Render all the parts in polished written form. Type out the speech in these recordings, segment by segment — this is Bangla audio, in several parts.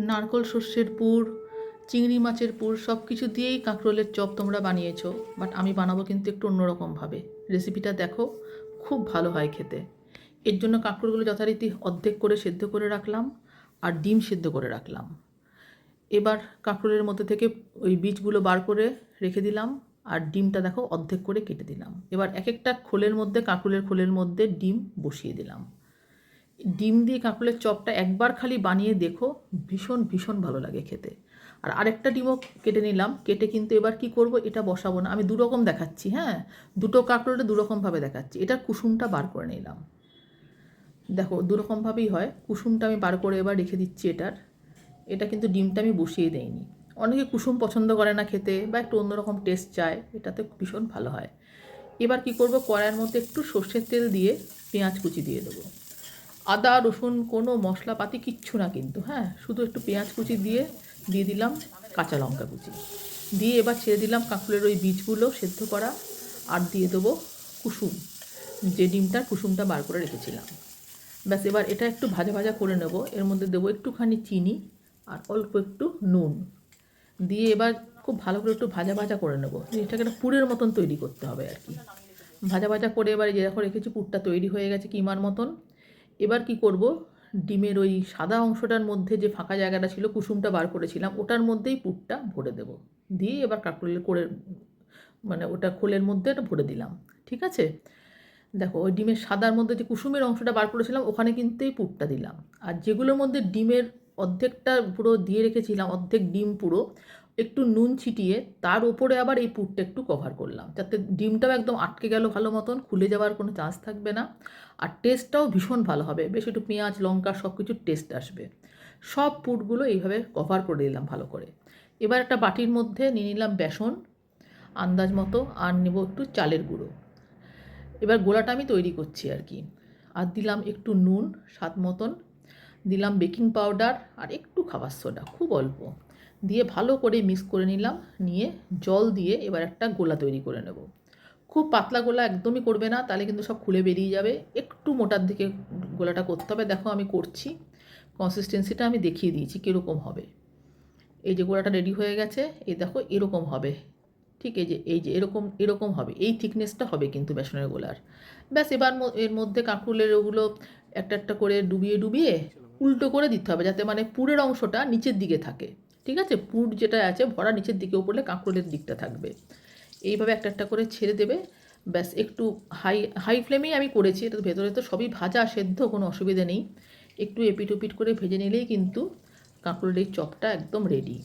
নারকোল শস্যের পুর, চিংড়ি মাছের পুর সব কিছু দিয়েই কাঁকরোলের চপ তোমরা বানিয়েছো, বাট আমি বানাবো কিন্তু একটু অন্যরকমভাবে। রেসিপিটা দেখো, খুব ভালো হয় খেতে। এর জন্য কাঁকরোলগুলো যথারীতি অর্ধেক করে সেদ্ধ করে রাখলাম আর ডিম সেদ্ধ করে রাখলাম। এবার কাঁকরোলের মধ্যে থেকে ওই বীজগুলো বার করে রেখে দিলাম আর ডিমটা দেখো অর্ধেক করে কেটে দিলাম। এবার এক একটা খোলের মধ্যে, কাঁকরোলের খোলের মধ্যে ডিম বসিয়ে দিলাম। ডিম দিয়ে কাঁকরোলের চপটা একবার খালি বানিয়ে দেখো, ভীষণ ভীষণ ভালো লাগে খেতে। আর আরেকটা ডিমও কেটে নিলাম, কেটে কিন্তু এবার কি করব, এটা বসাবো না, আমি দুরকম দেখাচ্ছি। হ্যাঁ, দুটো কাঁকরোলে দুরকমভাবে দেখাচ্ছি। এটার কুসুমটা বার করে নিলাম, দেখো দুরকমভাবেই হয়। কুসুমটা আমি বার করে এবার রেখে দিচ্ছি এটার। এটা কিন্তু ডিমটা আমি বসিয়ে দেইনি। অনেকে কুসুম পছন্দ করে না খেতে, বা একটু অন্যরকম টেস্ট চায়, এটাতে ভীষণ ভালো হয়। এবার কি করব, কড়াইয়ের মধ্যে একটু সর্ষের তেল দিয়ে পেঁয়াজ কুচি দিয়ে দেবো। আদা রসুন কোনো মশলাপাতি কিচ্ছু না কিন্তু, হ্যাঁ, শুধু একটু পেঁয়াজ কুচি দিয়ে দিয়ে দিলাম কাঁচা লঙ্কা কুচি দিয়ে এবার ছেড়ে দিলাম কাঁকরোলের ওই বীজগুলো সেদ্ধ করা, আর দিয়ে দেবো কুসুম, যে ডিমটার কুসুমটা বার করে রেখেছিলাম। ব্যাস, এবার এটা একটু ভাজা ভাজা করে নেব। এর মধ্যে দেবো একটুখানি চিনি আর অল্প একটু নুন দিয়ে এবার খুব ভালো করে একটু ভাজা ভাজা করে নেব। জিনিসটাকে একটা পুরের মতন তৈরি করতে হবে আর কি। ভাজা ভাজা করে এবার যে দেখো রেখেছি পুরটা তৈরি হয়ে গেছে কিমার মতন। এবার কি করব, ডিমের ওই সাদা অংশটার মধ্যে যে ফাঁকা জায়গাটা ছিল, কুসুমটা বার করেছিলাম, ওটার মধ্যেই পুরটা ভরে দেব। দিয়ে এবার কাঁকরোলের করে মানে ওটা খোলের মধ্যে এটা ভরে দিলাম। ঠিক আছে, দেখো ওই ডিমের সাদার মধ্যে যে কুসুমের অংশটা বার করেছিলাম ওখানে কিন্তু এই পুরটা দিলাম। আর যেগুলোর মধ্যে ডিমের অর্ধেকটা পুরো দিয়ে রেখেছিলাম, অর্ধেক ডিম পুরো, একটু নুন ছিটিয়ে তার উপরে আবার এই পুরটা একটু কভার করলাম, যাতে ডিমটাও একদম আটকে গেল ভালো মতন, খুলে যাওয়ার কোনো চান্স থাকবে না। আর টেস্টটাও ভীষণ ভালো হবে, বেশ একটু পেঁয়াজ লঙ্কা সব কিছুর টেস্ট আসবে। সব পুরগুলো এইভাবে কভার করে দিলাম ভালো করে। এবার একটা বাটির মধ্যে নিয়ে নিলাম বেসন আন্দাজ মতো, আর নেব একটু চালের গুঁড়ো। এবার গোলাটা আমি তৈরি করছি আর কি। আর দিলাম একটু নুন স্বাদ মতন, দিলাম বেকিং পাউডার আর একটু খাবার সোডা, খুব অল্প দিয়ে ভালো করে মিক্স করে নিলাম। নিয়ে জল দিয়ে এবার একটা গোলা তৈরি করে নেব। খুব পাতলা গোলা একদমই করবে না, তাহলে কিন্তু সব খুলে বেরিয়ে যাবে। একটু মোটার দিকে গোলাটা করতে হবে। দেখো আমি করছি, কনসিস্টেন্সিটা আমি দেখিয়ে দিয়েছি কীরকম হবে। এই যে গোলাটা রেডি হয়ে গেছে, এই দেখো এরকম হবে। ঠিক এই যে এরকম এরকম হবে, এই থিকনেসটা হবে কিন্তু বেসনের গোলার। ব্যাস, এবার এর মধ্যে কাঁকরোলের ওগুলো একটা একটা করে ডুবিয়ে ডুবিয়ে উল্টো করে দিতে হবে, যাতে মানে পুরের অংশটা নিচের দিকে থাকে। ঠিক আছে, পুর যেটা আছে ভরা নিচের দিকে পড়লে কাঁকরোলের দিকটা থাকবে। এইভাবে একটা একটা করে ছেড়ে দেবে। ব্যাস, একটু হাই হাই ফ্লেমেই আমি করেছি, এটা ভেতরে তো সবই ভাজা সেদ্ধ, কোনো অসুবিধা নেই। একটু এপিট ওপিট করে ভেজে নিলেই কিন্তু কাঁকরোলের এই চপটা একদম রেডি।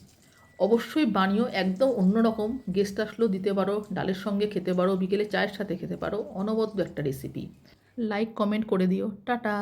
অবশ্যই বানিও, একদম অন্যরকম। গেস্ট আসলেও দিতে পারো, ডালের সঙ্গে খেতে পারো, বিকেলে চায়ের সাথে খেতে পারো। অনবদ্য একটা রেসিপি। লাইক কমেন্ট করে দিও। টাটা।